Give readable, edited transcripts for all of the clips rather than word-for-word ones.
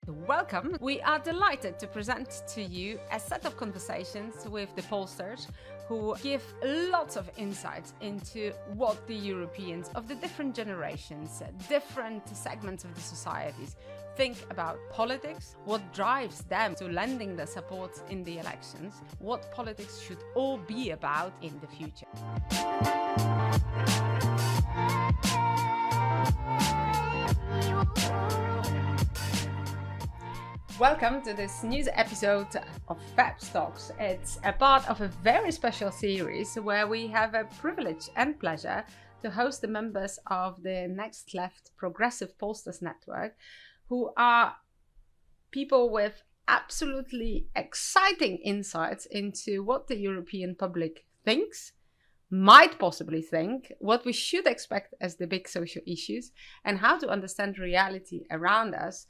Welcome. We are delighted to present to you a set of conversations with the pollsters who give lots of insights into what the Europeans of the different generations, different segments of the societies think about politics, what drives them to lending their support in the elections, what politics should all be about in the future. Welcome to this news episode of FEPS Talks. It's a part of a very special series where we have a privilege and pleasure to host the members of the Next Left Progressive Pollsters network, who are people with absolutely exciting insights into what the European public thinks, might possibly think, what we should expect as the big social issues, and how to understand reality around us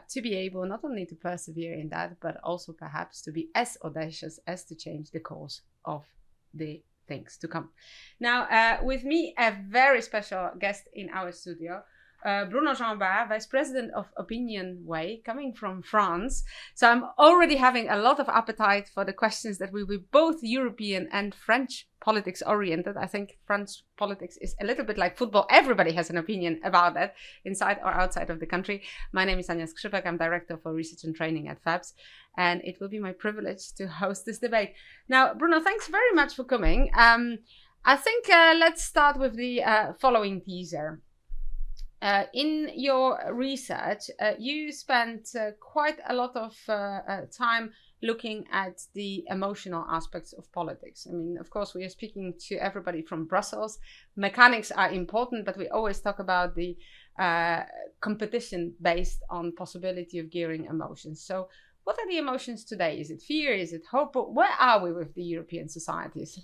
to be able not only to persevere in that, but also perhaps to be as audacious as to change the course of the things to come. Now, with me, a very special guest in our studio, Bruno Jeanbart, Vice President of Opinion Way, coming from France. So I'm already having a lot of appetite for the questions that will be both European and French politics oriented. I think French politics is a little bit like football. Everybody has an opinion about that, inside or outside of the country. My name is Ania Skrzypek. I'm Director for Research and Training at FEPS, and it will be my privilege to host this debate. Now, Bruno, thanks very much for coming. I think let's start with the following teaser. In your research, you spent quite a lot of time looking at the emotional aspects of politics. I mean, of course, we are speaking to everybody from Brussels. Mechanics are important, but we always talk about the competition based on possibility of gearing emotions. So what are the emotions today? Is it fear? Is it hope? Where are we with the European societies?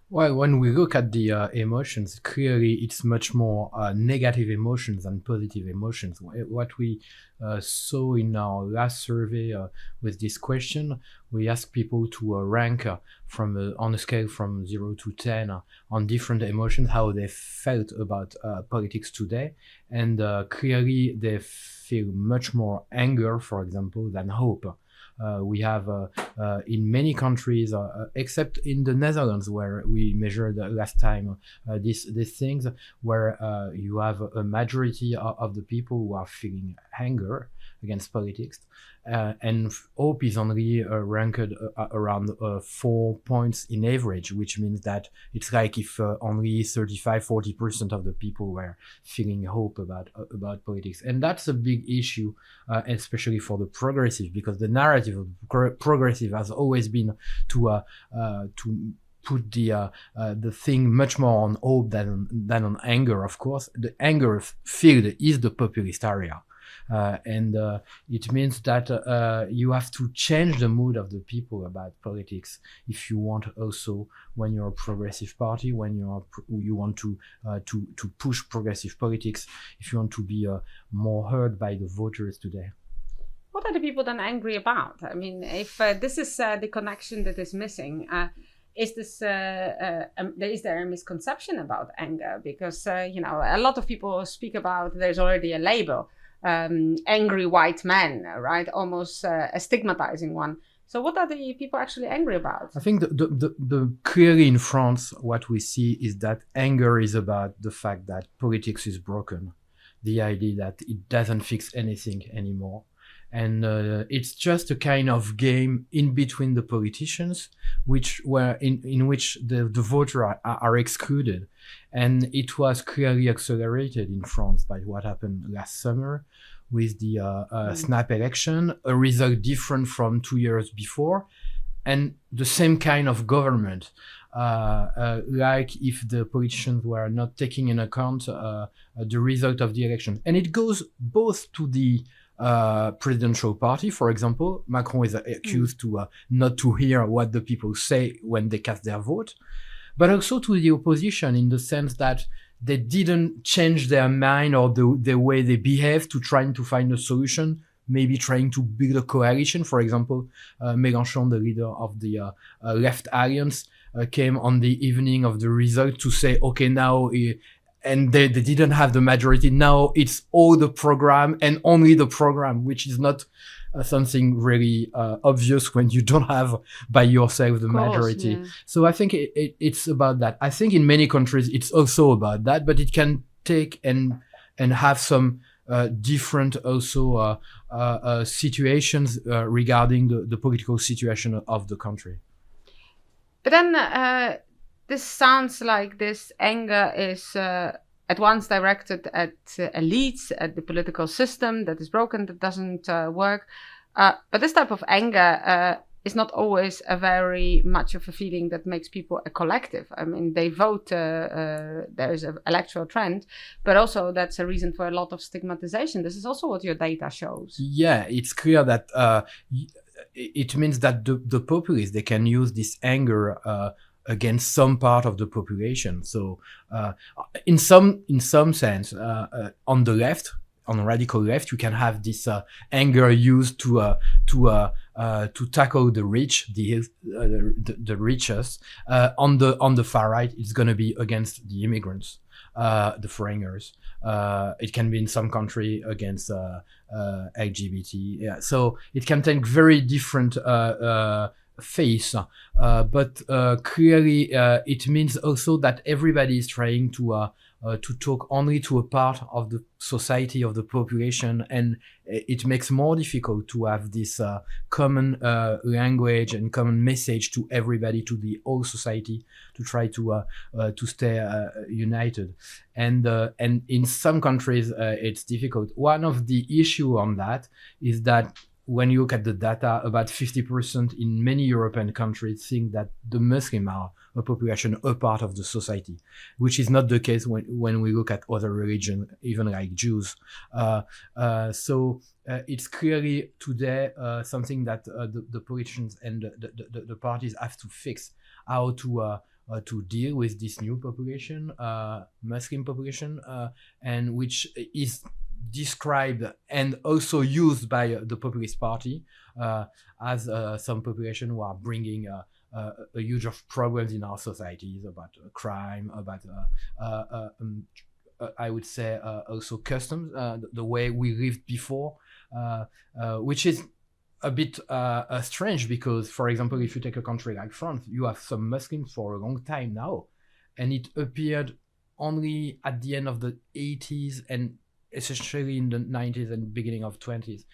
Well, when we look at the emotions, clearly it's much more negative emotions than positive emotions. What we saw in our last survey with this question, we asked people to rank on a scale from 0 to 10 on different emotions, how they felt about politics today. And clearly they feel much more anger, for example, than hope. We have in many countries, except in the Netherlands, where we measured last time these things, where you have a majority of the people who are feeling anger against politics, and hope is only ranked around 4 points in average, which means that it's like if only 35-40% of the people were feeling hope about politics. And that's a big issue, especially for the progressive, because the narrative of progressive has always been to put the thing much more on hope than on anger. Of course, the anger field is the populist area. And it means that you have to change the mood of the people about politics if you want also, when you're a progressive party, when you want to push progressive politics, if you want to be more heard by the voters today. What are the people then angry about? I mean, if this is the connection that is missing, is there a misconception about anger? Because a lot of people speak about there's already a label. Angry white men, right? Almost a stigmatizing one. So what are the people actually angry about? I think the clearly in France, what we see is that anger is about the fact that politics is broken. The idea that it doesn't fix anything anymore. And it's just a kind of game in between the politicians, in which the voters are excluded. And it was clearly accelerated in France by what happened last summer with the snap election, a result different from 2 years before, and the same kind of government. Like if the politicians were not taking into account the result of the election. And it goes both to the presidential party, for example. Macron is accused to not to hear what the people say when they cast their vote, but also to the opposition, in the sense that they didn't change their mind or the way they behave to trying to find a solution, maybe trying to build a coalition. For example, Mélenchon, the leader of the Left Alliance, came on the evening of the result to say, okay, now they didn't have the majority. Now it's all the program and only the program, which is not something really obvious when you don't have by yourself the majority. Yeah. So I think it's about that. I think in many countries it's also about that, but it can take and have some different also situations regarding the political situation of the country. But then this sounds like this anger is at once directed at elites, at the political system that is broken, that doesn't work. But this type of anger is not always a very much of a feeling that makes people a collective. I mean, they vote, there is an electoral trend, but also that's a reason for a lot of stigmatization. This is also what your data shows. Yeah, it's clear that it means that the populists, they can use this anger against some part of the population. So in some sense, on the left, on the radical left, you can have this anger used to tackle the rich, the richest. On the far right, it's going to be against the immigrants, the foreigners. It can be in some country against LGBT. Yeah, so it can take very different face, but clearly it means also that everybody is trying to talk only to a part of the society, of the population, and it makes more difficult to have this common language and common message to everybody, to the whole society, to try to stay united. And in some countries it's difficult. One of the issue on that is that when you look at the data, about 50% in many European countries think that the Muslims are a population, a part of the society, which is not the case when we look at other religions, even like Jews. So it's clearly today something that the politicians and the parties have to fix, how to deal with this new population, Muslim population, and which is described and also used by the populist party as some population who are bringing a huge of problems in our societies, about crime, about I would say also customs, the way we lived before, which is a bit strange because, for example, if you take a country like France, you have some Muslims for a long time now, and it appeared only at the end of the 80s and especially in the 90s and beginning of 20s,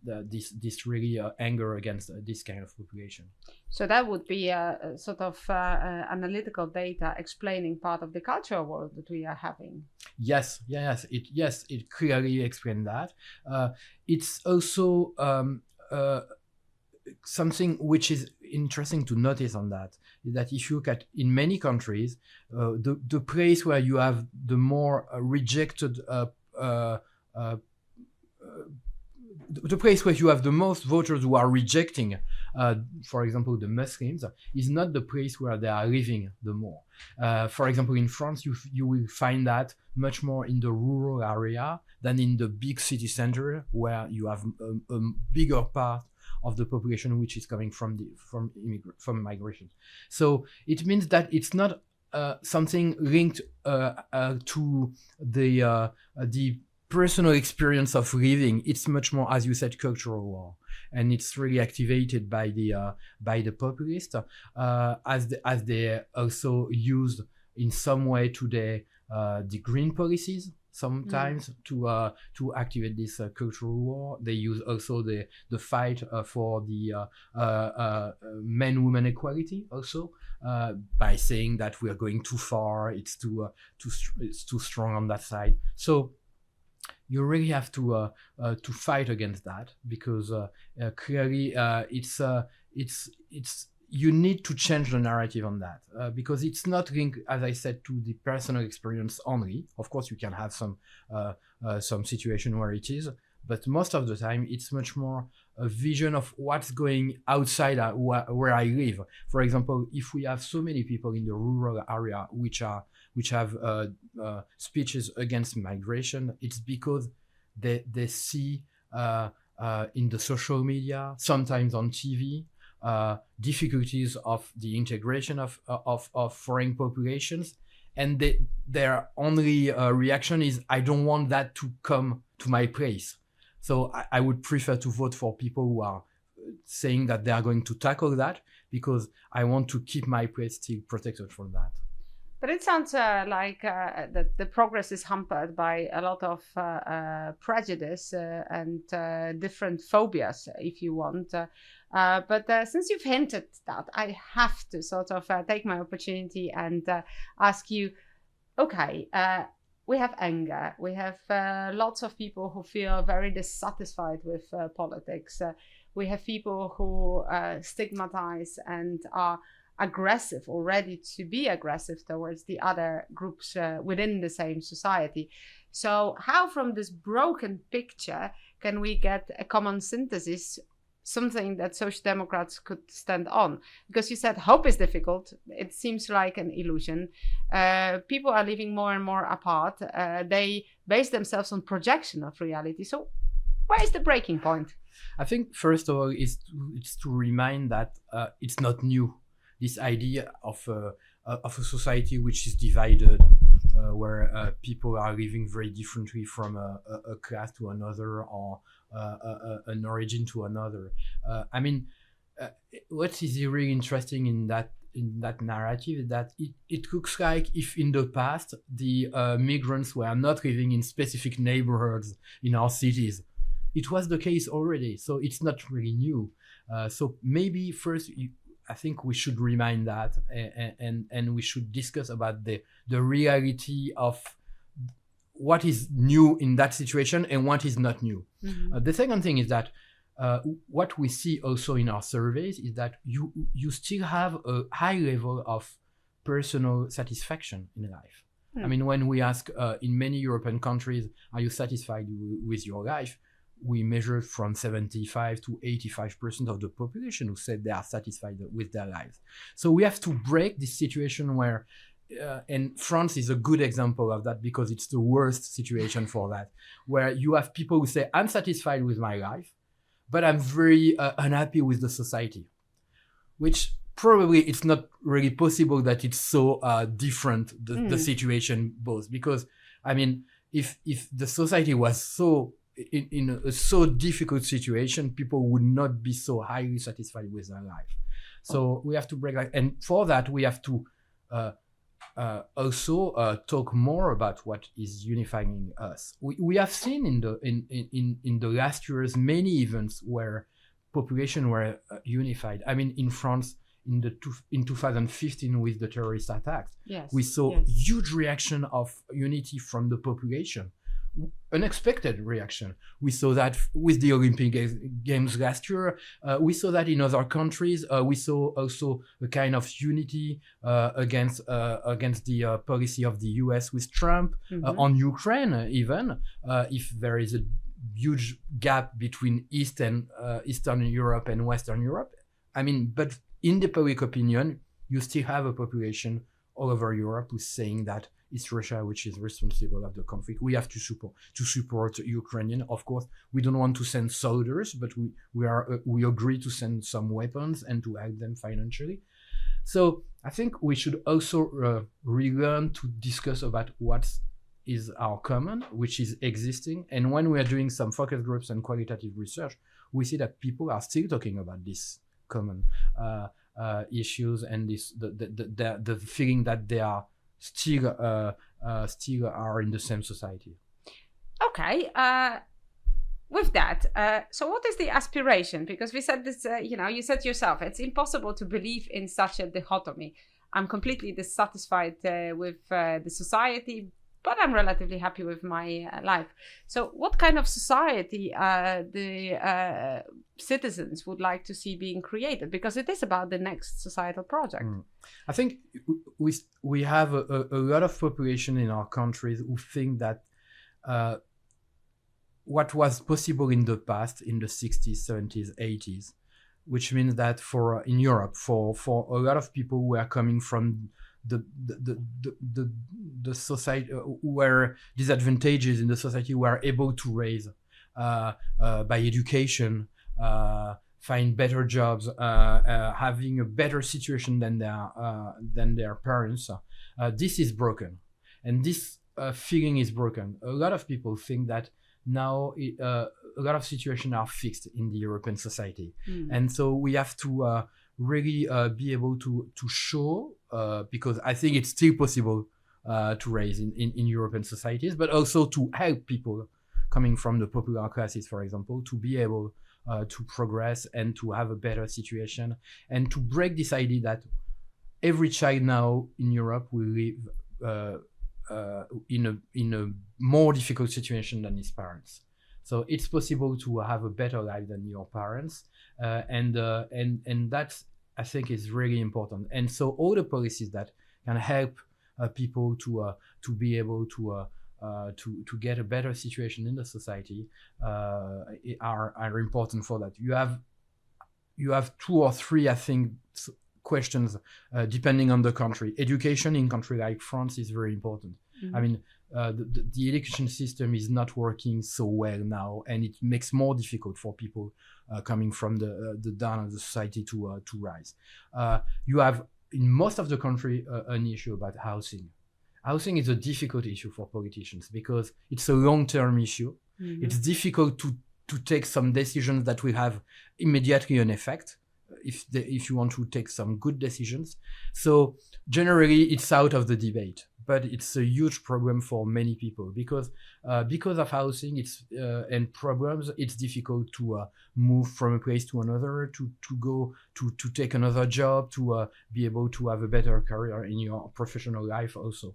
this really anger against this kind of population. So that would be a sort of analytical data explaining part of the cultural war that we are having. Yes, it clearly explains that. It's also something which is interesting to notice on that, is that if you look at in many countries, the place where you have the more rejected the place where you have the most voters who are rejecting, for example, the Muslims, is not the place where they are living the more. For example, in France, you will find that much more in the rural area than in the big city center, where you have a bigger part of the population which is coming from migration. So it means that it's not something linked to the personal experience of living. It's much more, as you said, cultural war, and it's really activated by the populists, as they also used in some way today the green policies sometimes to activate this cultural war. They use also the fight for the men-women equality also, by saying that we are going too far, it's too strong on that side. So you really have to fight against that, because clearly it's you need to change the narrative on that, because it's not linked, as I said, to the personal experience only. Of course, you can have some situation where it is, but most of the time it's much more a vision of what's going outside where I live. For example, if we have so many people in the rural area which have speeches against migration, it's because they see in the social media, sometimes on TV, difficulties of the integration of foreign populations, and their only reaction is, I don't want that to come to my place. So I would prefer to vote for people who are saying that they are going to tackle that, because I want to keep my place still protected from that. But it sounds like that the progress is hampered by a lot of prejudice and different phobias, if you want. But since you've hinted that, I have to sort of take my opportunity and ask you, okay, we have anger. We have lots of people who feel very dissatisfied with politics. We have people who stigmatize and are aggressive or ready to be aggressive towards the other groups within the same society. So how from this broken picture can we get a common synthesis, something that Social Democrats could stand on? Because you said hope is difficult. It seems like an illusion. People are living more and more apart. They base themselves on projection of reality. So where is the breaking point? I think, first of all, it's to remind that it's not new. This idea of a society which is divided, where people are living very differently from a class to another, or an origin to another. I mean, what is really interesting in that narrative is that it looks like if in the past the migrants were not living in specific neighborhoods in our cities. It was the case already, so it's not really new. So maybe first, I think we should remind that, and we should discuss about the reality of what is new in that situation and what is not new. Mm-hmm. The second thing is that what we see also in our surveys is that you still have a high level of personal satisfaction in life. I mean, when we ask in many European countries, are you satisfied with your life? We measured from 75 to 85% of the population who said they are satisfied with their lives. So we have to break this situation where, and France is a good example of that, because it's the worst situation for that, where you have people who say, I'm satisfied with my life, but I'm very unhappy with the society, which probably it's not really possible that it's so different, the situation both, because I mean, if the society was so in a so difficult situation, people would not be so highly satisfied with their life. So we have to break that, and for that we have to also talk more about what is unifying us. We have seen in the last years many events where population were unified. I mean, in France, in 2015 with the terrorist attacks, we saw huge reaction of unity from the population. Unexpected reaction. We saw that with the Olympic Games last year. We saw that in other countries. We saw also a kind of unity against the policy of the US with Trump, on Ukraine even. If there is a huge gap between Eastern Europe and Western Europe, I mean, but in the public opinion, you still have a population all over Europe who's saying that it's Russia which is responsible of the conflict. We have to support Ukrainian. Of course, we don't want to send soldiers, but we agree to send some weapons and to help them financially. So I think we should also relearn to discuss about what is our common, which is existing. And when we are doing some focus groups and qualitative research, we see that people are still talking about this common issues and the feeling that they are still are in the same society. Okay. With that, so what is the aspiration? Because we said this, you said yourself, it's impossible to believe in such a dichotomy. I'm completely dissatisfied with the society, but I'm relatively happy with my life. So what kind of society the citizens would like to see being created? Because it is about the next societal project. I think we have a lot of population in our countries who think that what was possible in the past, in the 60s, 70s, 80s, which means that in Europe, for a lot of people who are coming from the society where disadvantages in the society were able to raise by education, find better jobs, having a better situation than their parents. This is broken, and this feeling is broken. A lot of people think that now a lot of situations are fixed in the European society, and so we have to really be able to show, because I think it's still possible to raise in European societies, but also to help people coming from the popular classes, for example, to be able to progress and to have a better situation, and to break this idea that every child now in Europe will live in a more difficult situation than his parents. So it's possible to have a better life than your parents, and that, I think, is really important. And so all the policies that can help people to be able to get a better situation in the society are important for that. You have 2 or 3, I think, questions depending on the country. Education in country like France is very important. I mean, the education system is not working so well now, and it makes more difficult for people coming from the down of the society to rise. You have in most of the country an issue about housing. Housing is a difficult issue for politicians because it's a long-term issue. It's difficult to take some decisions that will have immediately an effect if you want to take some good decisions. So generally it's out of the debate, but it's a huge problem for many people because of housing and problems. It's difficult to move from a place to another, to go to take another job, to be able to have a better career in your professional life also.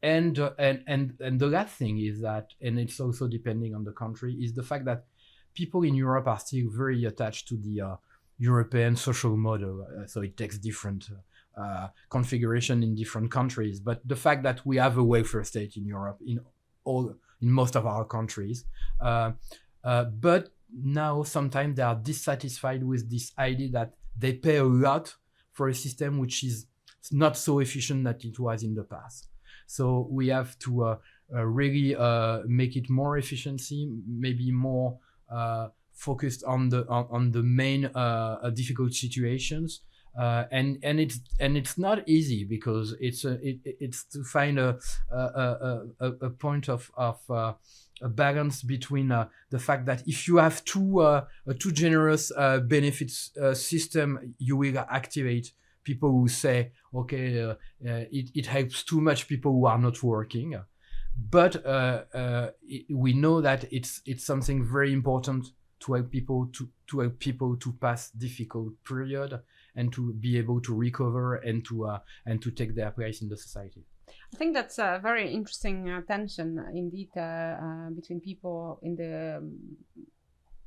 And the last thing is that, and it's also depending on the country, is the fact that people in Europe are still very attached to the European social model. So it takes different configuration in different countries. But the fact that we have a welfare state in Europe, in most of our countries, but now sometimes they are dissatisfied with this idea that they pay a lot for a system which is not so efficient that it was in the past. So we have to really make it more efficiency, maybe more focused on the main difficult situations, and it's not easy because it's to find a point of a balance between the fact that if you have too generous benefits system, you will activate people who say, okay, it helps too much people who are not working. But we know that it's something very important to help people to pass difficult period and to be able to recover and to take their place in the society. I think that's a very interesting tension indeed between people in the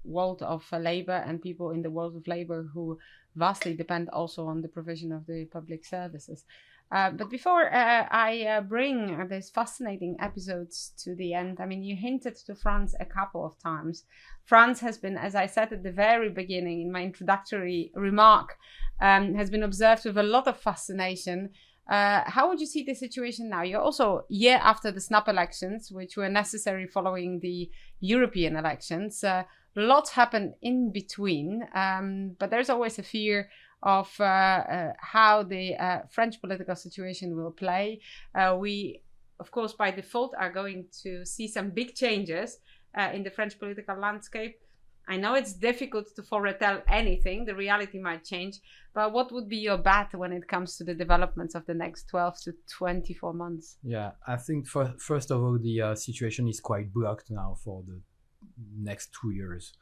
world of labor and people in the world of labor who vastly depend also on the provision of the public services. But before I bring these fascinating episodes to the end, I mean, you hinted to France a couple of times. France has been, as I said at the very beginning in my introductory remark, has been observed with a lot of fascination. How would you see the situation now? You're also a year after the snap elections, which were necessary following the European elections. Lots happened in between, but there's always a fear of how the French political situation will play. We, of course, by default are going to see some big changes in the French political landscape. I know it's difficult to foretell anything. The reality might change. But what would be your bet when it comes to the developments of the next 12 to 24 months? Yeah, I think first of all, the situation is quite blocked now for the next 2 years.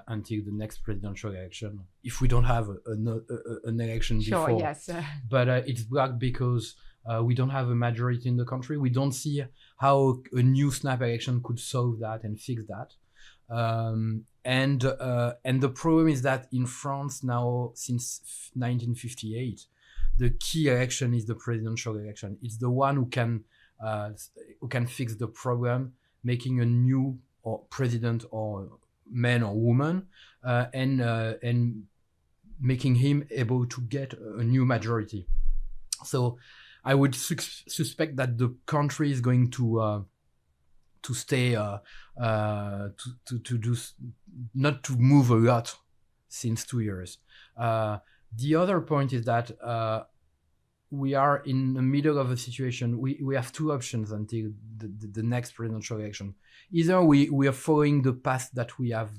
Until the next presidential election, if we don't have an election before. Sure, yes. But it's blocked because we don't have a majority in the country. We don't see how a new snap election could solve that and fix that. And the problem is that in France now, since 1958, the key election is the presidential election. It's the one who can fix the problem, making a new president or man or woman, and making him able to get a new majority. So I would suspect that the country is going to stay to do not to move a lot since 2 years. The other point is that we are in the middle of a situation. We have two options until the next presidential election. Either we are following the path that we have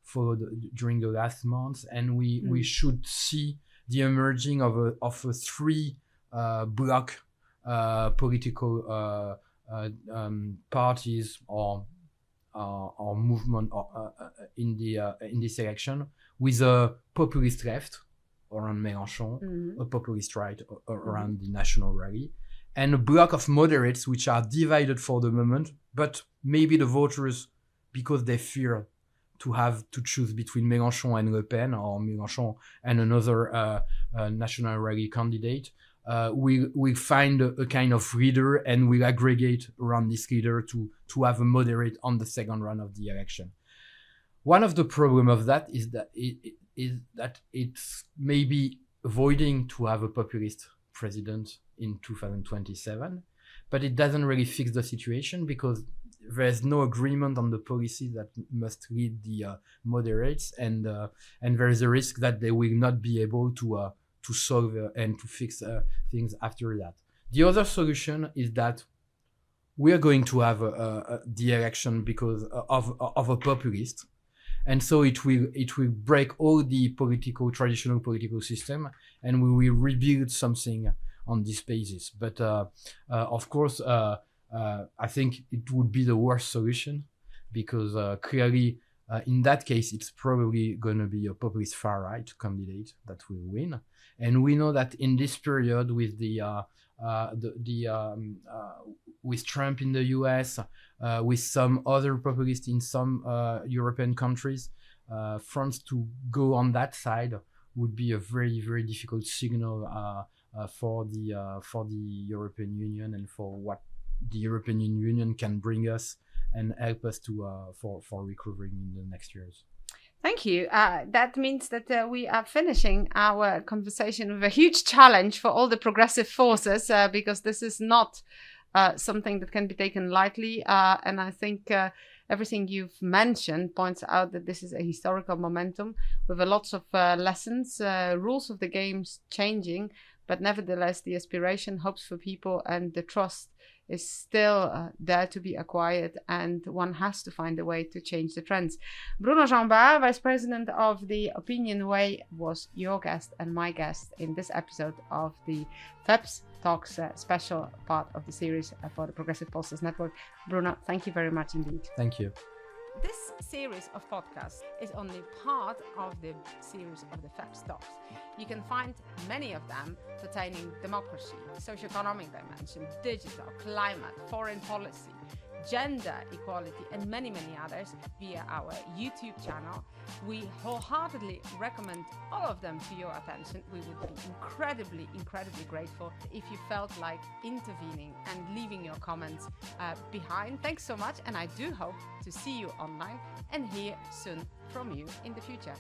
followed during the last months, and we should see the emerging of a three bloc political parties or movement in this election, with a populist left around Mélenchon, a populist right around the National Rally, and a block of moderates which are divided for the moment, but maybe the voters, because they fear to have to choose between Mélenchon and Le Pen, or Mélenchon and another National Rally candidate, we find a kind of leader, and we aggregate around this leader to have a moderate on the second round of the election. One of the problem of that is that it's maybe avoiding to have a populist president in 2027, but it doesn't really fix the situation, because there's no agreement on the policy that must lead the moderates, and there is a risk that they will not be able to solve and to fix things after that. The other solution is that we are going to have the election because of a populist, and so it will break all the traditional political system, and we will rebuild something on this basis. But of course, I think it would be the worst solution, because clearly in that case it's probably going to be a populist far-right candidate that will win. And we know that in this period, with with Trump in the US, with some other populists in some European countries, France to go on that side would be a very, very difficult signal for the European Union, and for what the European Union can bring us and help us to for recovering in the next years. Thank you. That means that we are finishing our conversation with a huge challenge for all the progressive forces, because this is not something that can be taken lightly. And I think everything you've mentioned points out that this is a historical momentum with a lots of lessons, rules of the games changing, but nevertheless the aspiration, hopes for people, and the trust is still there to be acquired, and one has to find a way to change the trends. Bruno Jeanbart, Vice President of the Opinion Way, was your guest and my guest in this episode of the FEPS Talks special part of the series for the Progressive Pollsters Network. Bruno, thank you very much indeed. Thank you. This series of podcasts is only part of the series of the FEPS Talks. You can find many of them pertaining democracy, socio-economic dimension, digital, climate, foreign policy, gender equality, and many, many others via our YouTube channel. We wholeheartedly recommend all of them to your attention. We would be incredibly, incredibly grateful if you felt like intervening and leaving your comments behind. Thanks so much, and I do hope to see you online and hear soon from you in the future.